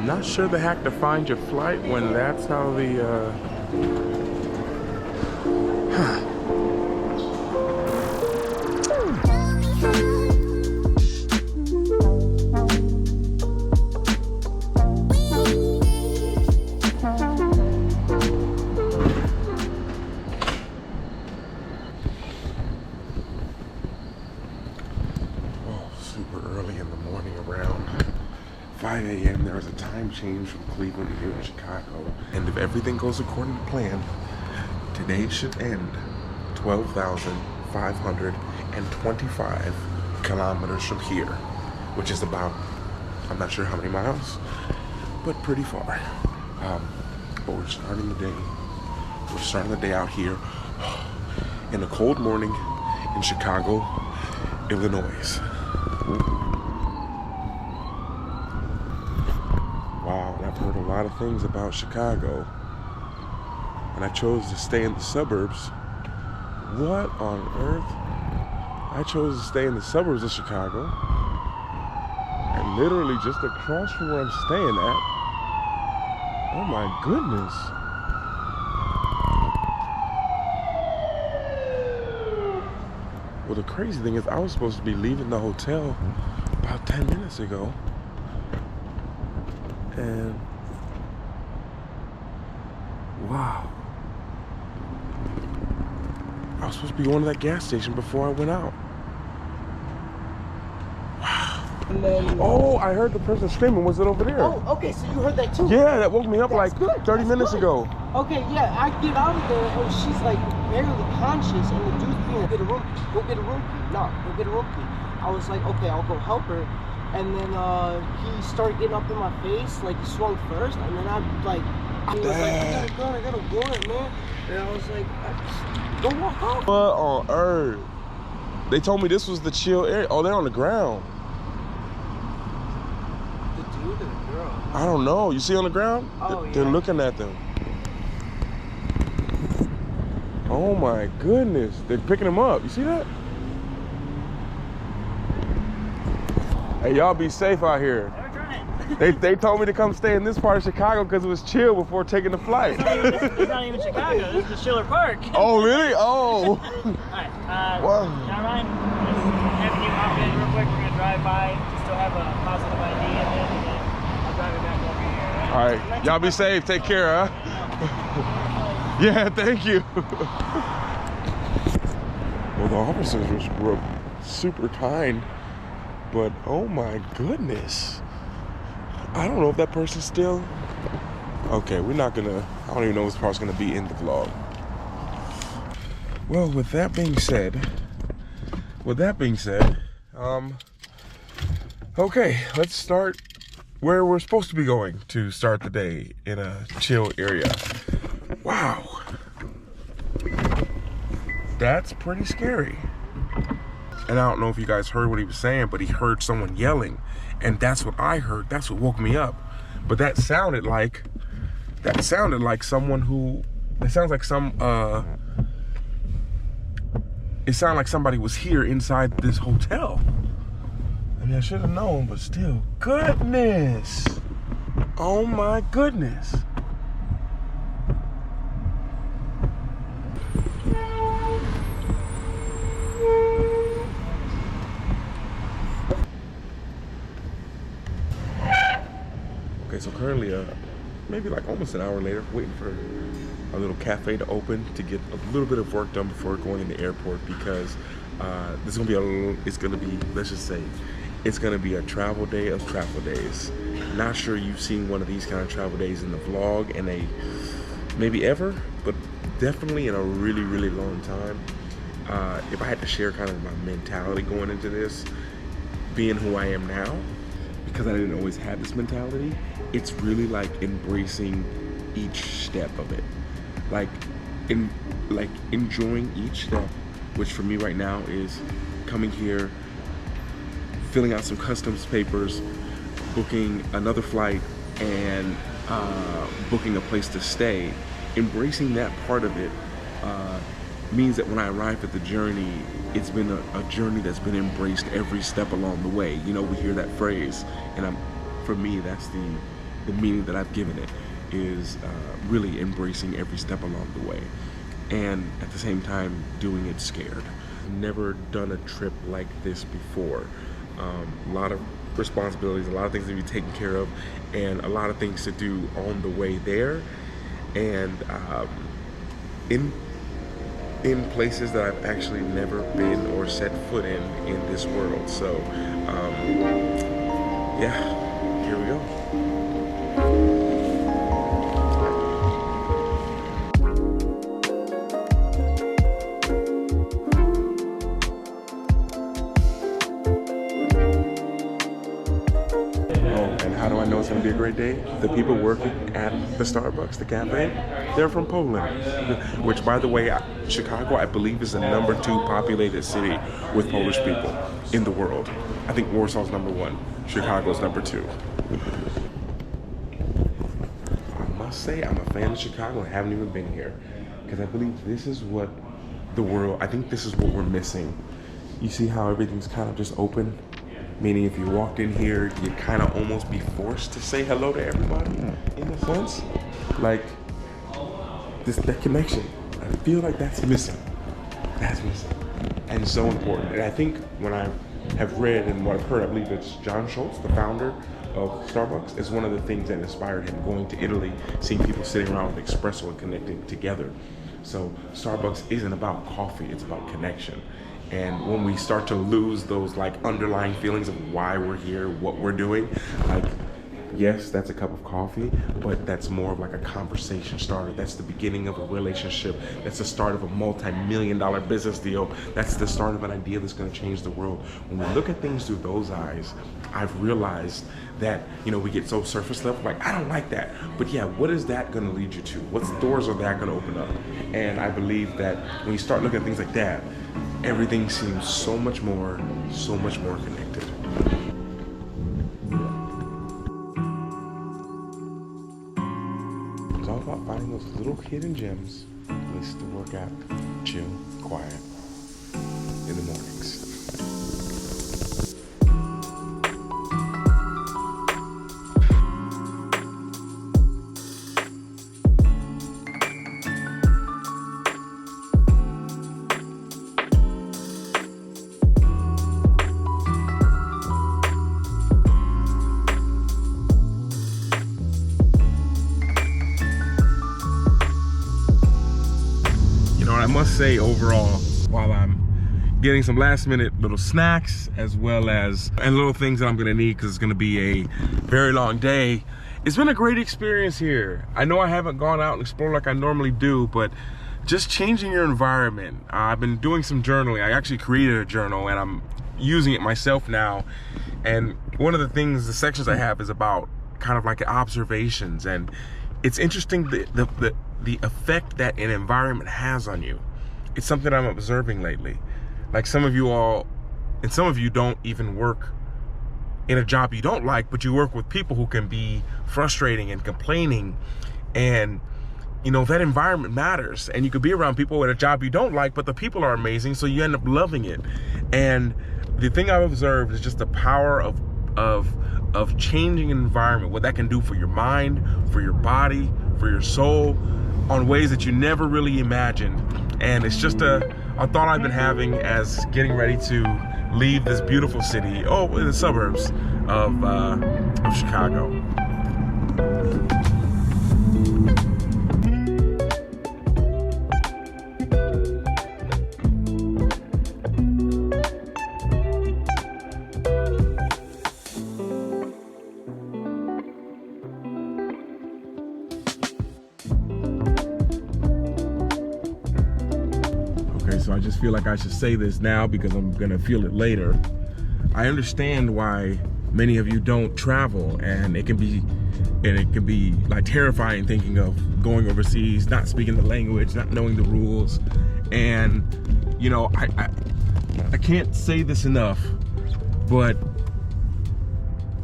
Not sure the hack to find your flight when that's how the super early in the morning, around 5 a.m. There was a time change from Cleveland to here to Chicago. And if everything goes according to plan, today should end 12,525 kilometers from here, which is about, I'm not sure how many miles, but pretty far. But we're starting the day. We're starting the day out here in a cold morning in Chicago, Illinois. Wow, and I've heard a lot of things about Chicago, and I chose to stay in the suburbs. What on earth? I chose to stay in the suburbs of Chicago, and literally just across from where I'm staying at. Oh my goodness. Well, the crazy thing is I was supposed to be leaving the hotel about 10 minutes ago. And wow. I was supposed to be going to that gas station before I went out. Wow. And then, oh, I heard the person screaming. Was it over there? Oh, okay, so you heard that too? Yeah, that woke me up That's like good. 30 minutes ago. Okay, yeah, I get out of there and she's like barely conscious, and the dude's being, go get a room key. No, go get a room key. I was like, okay, I'll go help her. And then he started getting up in my face, like he swung first, and then I was like, I got a warrant, man. And I was like, go walk off. What on earth? They told me this was the chill area. Oh, they're on the ground. The dude and the girl? I don't know. You see on the ground? Oh, They're yeah. looking at them. Oh my goodness. They're picking them up. You see that? Hey, y'all be safe out here. They told me to come stay in this part of Chicago because it was chill before taking the flight. It's not even Chicago. This is Schiller Park. Oh, really? Oh. Alright, Wow. John Ryan, just having you hop in real quick. We're going to drive by to still have a positive ID in it, and then I'll drive it back over here. All right. Y'all be safe. Take care, huh? Yeah, thank you. Well, the officers were super kind, but oh my goodness. I don't know if that person's still. Okay, we're not gonna, I don't even know if this part's gonna be in the vlog. Well, with that being said, okay, let's start where we're supposed to be going to start the day, in a chill area. Wow. That's pretty scary. And I don't know if you guys heard what he was saying, but he heard someone yelling. And that's what I heard. That's what woke me up. But that sounded like someone who, it sounds like it sounded like somebody was here inside this hotel. I mean, I should have known, but still, goodness. Oh my goodness. Okay, so currently, maybe like almost an hour later, waiting for a little cafe to open to get a little bit of work done before going in the airport, because this is gonna be let's just say, it's gonna be a travel day of travel days. Not sure you've seen one of these kind of travel days in the vlog in a, maybe ever, but definitely in a really, really long time. If I had to share kind of my mentality going into this, being who I am now, because I didn't always have this mentality, it's really like embracing each step of it. Like enjoying each step, which for me right now is coming here, filling out some customs papers, booking another flight, and booking a place to stay. Embracing that part of it means that when I arrive at the journey, it's been a journey that's been embraced every step along the way. You know, we hear that phrase, and for me, that's the meaning that I've given it, is really embracing every step along the way, and at the same time doing it scared. Never done a trip like this before. A lot of responsibilities, a lot of things to be taken care of, and a lot of things to do on the way there, and in places that I've actually never been or set foot in this world. So yeah, here we go. How do I know it's going to be a great day? The people working at the Starbucks, the cafe, they're from Poland. Which, by the way, Chicago, I believe, is the #2 populated city with Polish people in the world. I think Warsaw's #1. Chicago's #2. I must say, I'm a fan of Chicago. I haven't even been here. Because I believe this is what the world, I think this is what we're missing. You see how everything's kind of just open? Meaning if you walked in here, you'd kind of almost be forced to say hello to everybody, in a sense. Like, that connection. I feel like that's missing. That's missing. And so important. And I think when I have read and what I've heard, I believe it's John Schultz, the founder of Starbucks, is one of the things that inspired him going to Italy, seeing people sitting around with espresso and connecting together. So Starbucks isn't about coffee, it's about connection. And when we start to lose those like underlying feelings of why we're here, what we're doing, like, yes, that's a cup of coffee, but that's more of like a conversation starter. That's the beginning of a relationship. That's the start of a multi-million-dollar business deal. That's the start of an idea that's going to change the world. When we look at things through those eyes, I've realized that, you know, we get so surface level, like, I don't like that. But yeah, what is that going to lead you to? What doors are that going to open up? And I believe that when you start looking at things like that, everything seems so much more connected. It's all about finding those little hidden gems, places to work out, chill, quiet, in the mornings. I must say, overall, while I'm getting some last minute little snacks and little things that I'm gonna need because it's gonna be a very long day, it's been a great experience here. I know I haven't gone out and explored like I normally do, but just changing your environment. I've been doing some journaling. I actually created a journal and I'm using it myself now. And one of the things, the sections I have is about kind of like observations, and it's interesting the effect that an environment has on you. It's something I'm observing lately. Like some of you don't even work in a job you don't like, but you work with people who can be frustrating and complaining. And you know, that environment matters. And you could be around people at a job you don't like, but the people are amazing, so you end up loving it. And the thing I've observed is just the power of changing an environment, what that can do for your mind, for your body, for your soul, on ways that you never really imagined. And it's just a thought I've been having as getting ready to leave this beautiful city, in the suburbs of Chicago. So I just feel like I should say this now because I'm gonna feel it later. I understand why many of you don't travel, and it can be like terrifying thinking of going overseas, not speaking the language, not knowing the rules. And you know, I can't say this enough, but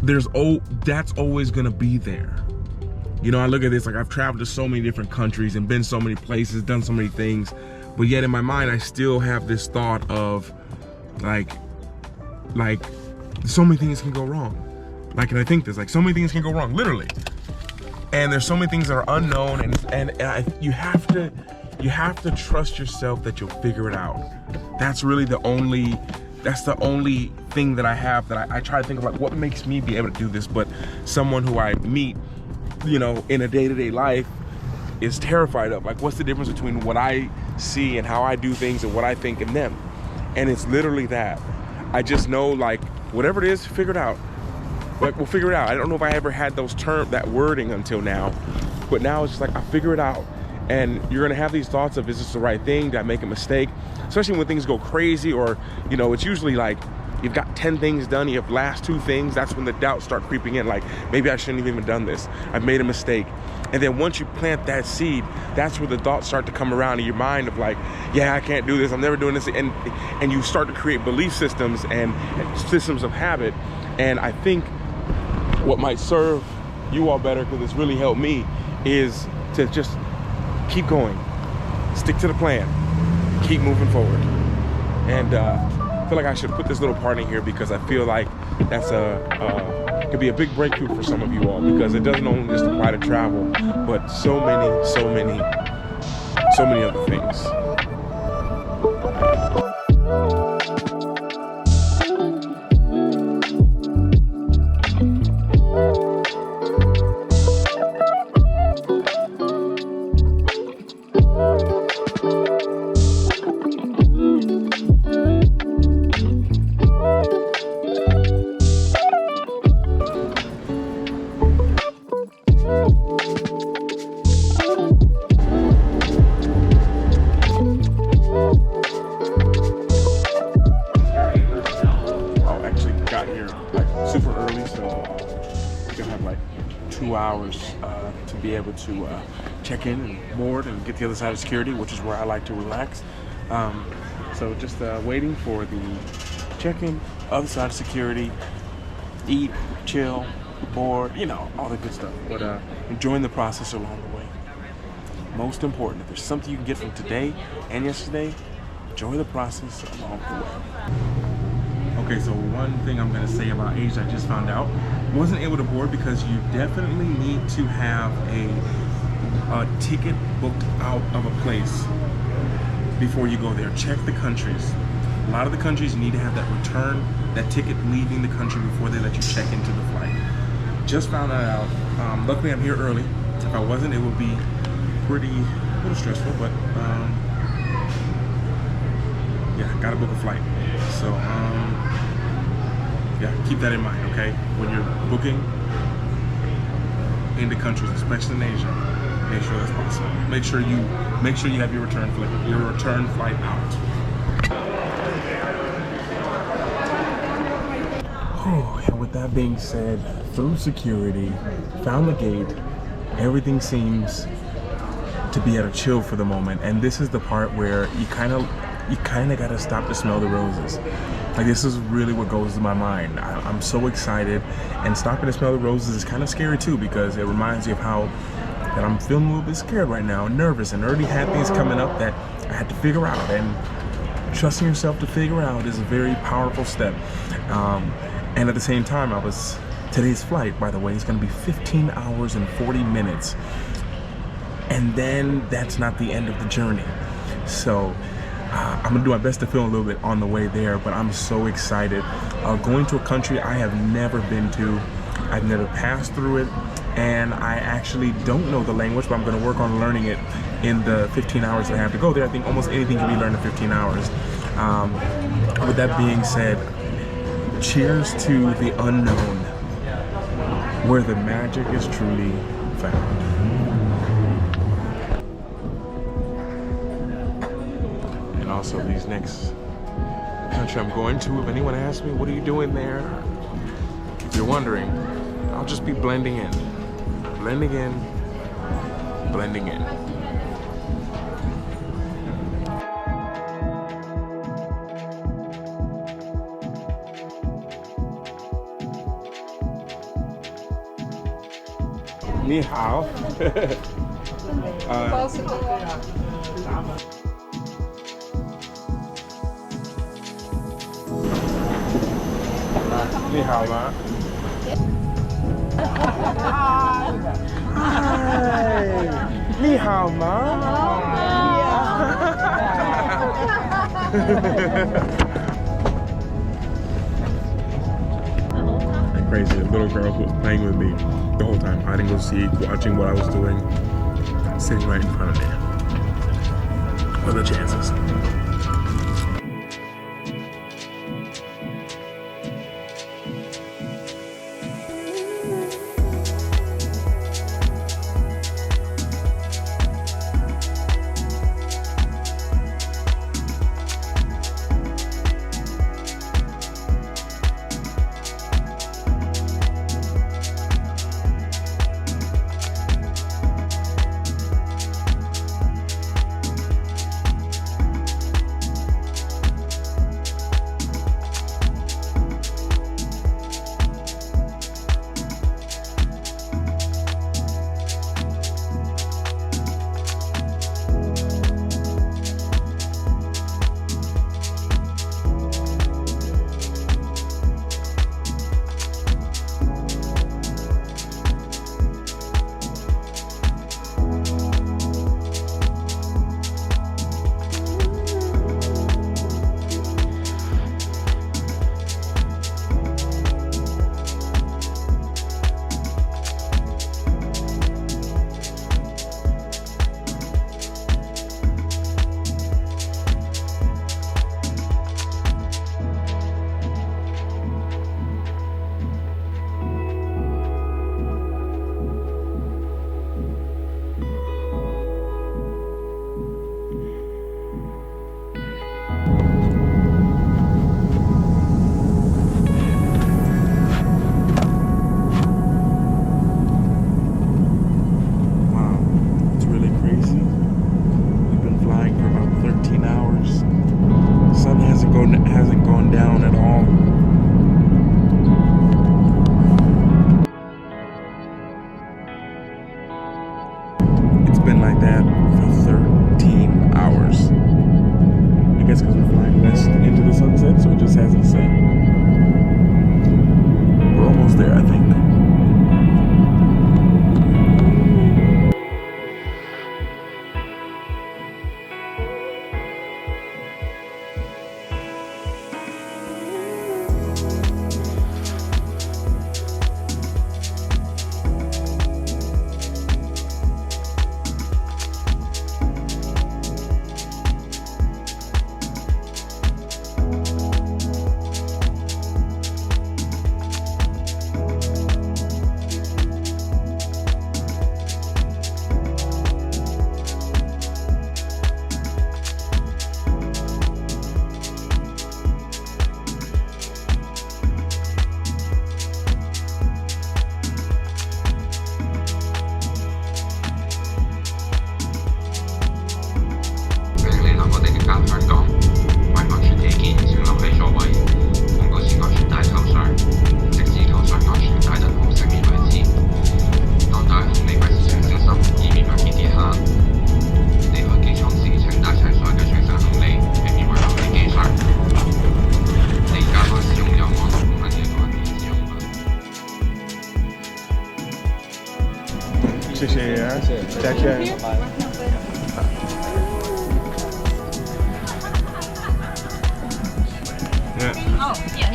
that's always gonna be there. You know, I look at this like I've traveled to so many different countries and been so many places, done so many things, but yet in my mind, I still have this thought of like so many things can go wrong. Like, and I think this, like, so many things can go wrong, literally. And there's so many things that are unknown, you have to trust yourself that you'll figure it out. That's the only thing that I have, that I try to think of, like, what makes me be able to do this. But someone who I meet, you know, in a day-to-day life is terrified of, like, what's the difference between what I see and how I do things and what I think in them? And it's literally that. I just know, like, whatever it is, figure it out. Like, we'll figure it out. I don't know if I ever had that wording until now, but now it's just like, I figure it out. And you're gonna have these thoughts of, is this the right thing? Did I make a mistake? Especially when things go crazy, or, you know, it's usually like, you've got 10 things done, you have last 2 things, that's when the doubts start creeping in. Like, maybe I shouldn't have even done this. I've made a mistake. And then once you plant that seed, that's where the thoughts start to come around in your mind of like, yeah, I can't do this, I'm never doing this. And you start to create belief systems and systems of habit. And I think what might serve you all better, because it's really helped me, is to just keep going, stick to the plan, keep moving forward. And I feel like I should put this little part in here, because I feel like that's could be a big breakthrough for some of you all, because it doesn't only just apply to travel, but so many other things. Super early, so we're gonna have like 2 hours to be able to check in and board and get to the other side of security, which is where I like to relax. So just waiting for the check-in, other side of security, eat, chill, board, you know, all the good stuff. But enjoying the process along the way. Most important, if there's something you can get from today and yesterday, enjoy the process along the way. Okay, so one thing I'm gonna say about Asia, I just found out, wasn't able to board because you definitely need to have a ticket booked out of a place before you go there. Check the countries. A lot of the countries, you need to have that ticket leaving the country before they let you check into the flight. Just found that out. Luckily I'm here early. If I wasn't, it would be a little stressful, but yeah, gotta book a flight. So yeah, keep that in mind, okay? When you're booking into countries, especially in Asia, make sure that's possible. Make sure you have your return flight out. Oh, and with that being said, through security, found the gate, everything seems to be at a chill for the moment, and this is the part where you kind of gotta stop to smell the roses. Like, this is really what goes through my mind. I'm so excited, and stopping to smell the roses is kind of scary too, because it reminds you of how that I'm feeling a little bit scared right now, and nervous, and already had things coming up that I had to figure out. And trusting yourself to figure out is a very powerful step. And at the same time, today's flight, by the way, is going to be 15 hours and 40 minutes. And then that's not the end of the journey. So I'm gonna do my best to film a little bit on the way there, but I'm so excited. Going to a country I have never been to, I've never passed through it, and I actually don't know the language, but I'm gonna work on learning it in the 15 hours that I have to go there. I think almost anything can be learned in 15 hours. With that being said, cheers to the unknown, where the magic is truly found. Also, these next country I'm going to, if anyone asks me, what are you doing there? If you're wondering, I'll just be blending in. Blending in, blending in. Ni hao. 你好吗？嗨，你好吗？And crazy, the little girl who was playing with me the whole time, hiding go seek, watching what I was doing, sitting right in front of me. What are the chances? Hasn't gone down at all. It's been like that for 13 hours. I guess because we're flying west into the sunset, so it just hasn't set. We're almost there, I think.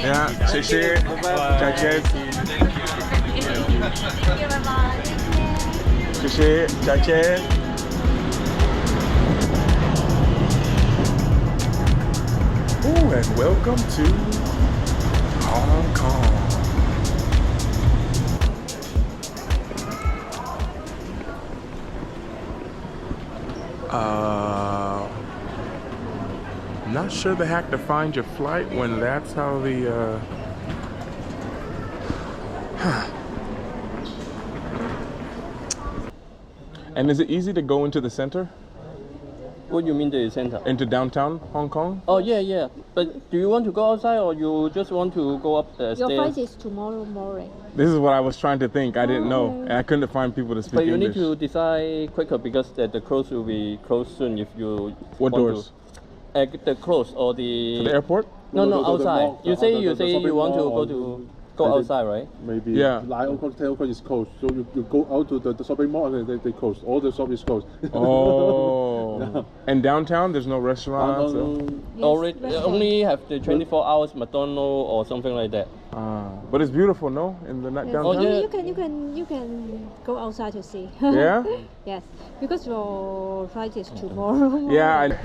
Yeah, 谢谢，再见。谢谢，再见。Ooh, and welcome to Hong Kong. Not sure the hack to find your flight when that's how the And is it easy to go into the center? What do you mean the center? Into downtown Hong Kong? Oh yeah. But do you want to go outside or you just want to go up the stairs? Your flight is tomorrow morning. This is what I was trying to think. I didn't know. And I couldn't find people to speak But you English. need to decide quicker because the close will be closed soon if you What want doors? To, the close or the... To the airport? No, The outside. mall, You say the you shopping want to mall go to... go outside, right? Maybe Yeah. 9 o'clock, 10 o'clock is closed. So you go out to the shopping mall and they close. All the shop is closed. Oh. Yeah. And downtown, there's no restaurants? Already, only have the 24 hours McDonald's or something like that. But it's beautiful, no? In the Yes. downtown? Oh, yeah. You can go outside to see. Yeah? Yes, because your flight is tomorrow. Yeah,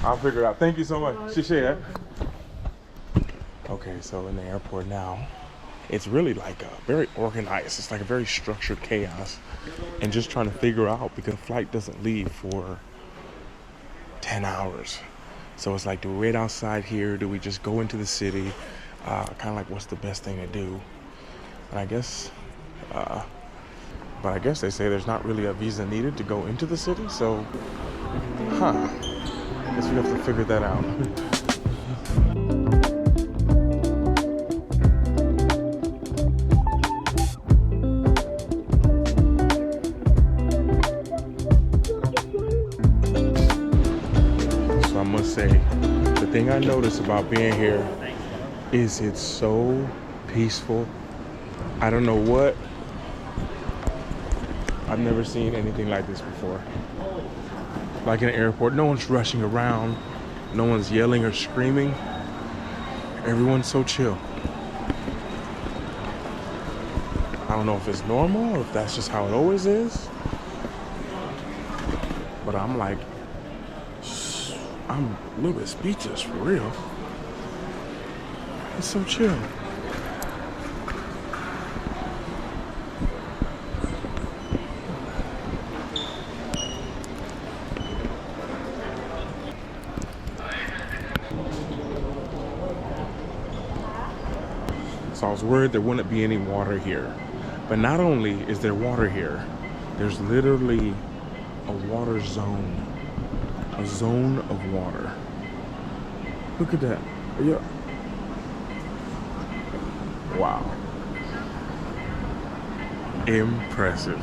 I'll figure it out. Thank you so much. 谢谢. Okay, so in the airport now, it's really like very organized. It's like a very structured chaos. And just trying to figure out because the flight doesn't leave for 10 hours. So it's like, do we wait outside here? Do we just go into the city? Kind of like what's the best thing to do? And I guess, but I guess they say there's not really a visa needed to go into the city. So, I guess we have to figure that out. So I must say, the thing I noticed about being here is it's so peaceful. I don't know what. I've never seen anything like this before. Like in an airport, no one's rushing around. No one's yelling or screaming. Everyone's so chill. I don't know if it's normal or if that's just how it always is. But I'm like, I'm a little bit speechless for real. It's so chill. So I was worried there wouldn't be any water here. But not only is there water here, there's literally a water zone. A zone of water. Look at that. Yeah. Wow. Impressive.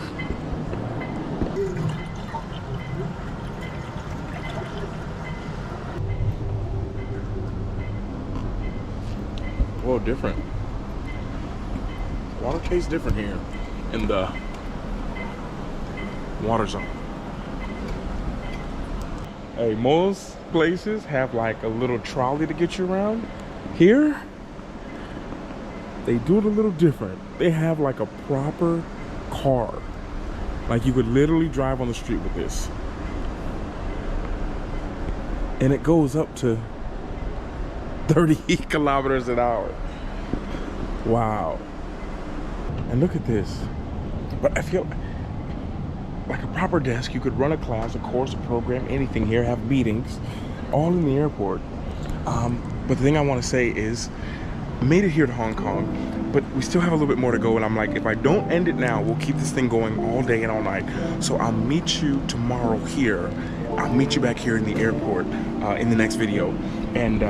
Whoa, different. Water tastes different here in the water zone. Hey, most places have like a little trolley to get you around. Here, they do it a little different. They have like a proper car. Like you could literally drive on the street with this. And it goes up to 30 kilometers an hour. Wow. And look at this. But I feel like a proper desk. You could run a class, a course, a program, anything here, have meetings, all in the airport. But the thing I want to say is, I made it here to Hong Kong, but we still have a little bit more to go. And I'm like, if I don't end it now, we'll keep this thing going all day and all night. So I'll meet you tomorrow here. I'll meet you back here in the airport in the next video. And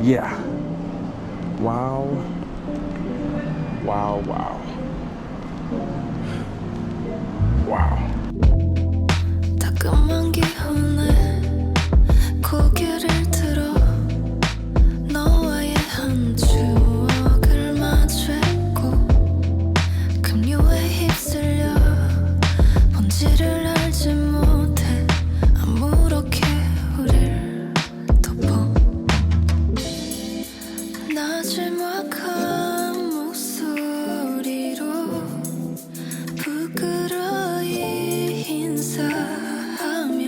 yeah. Wow. Wow, wow. Wow. 따끔한 기운에 고개를 들어 너와의 한 추억을 마주했고 급류에 휩쓸려 본질을 알지 못해 아무렇게 우릴 덮어 나지막한 목소리로 부끄러이 인사하며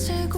지고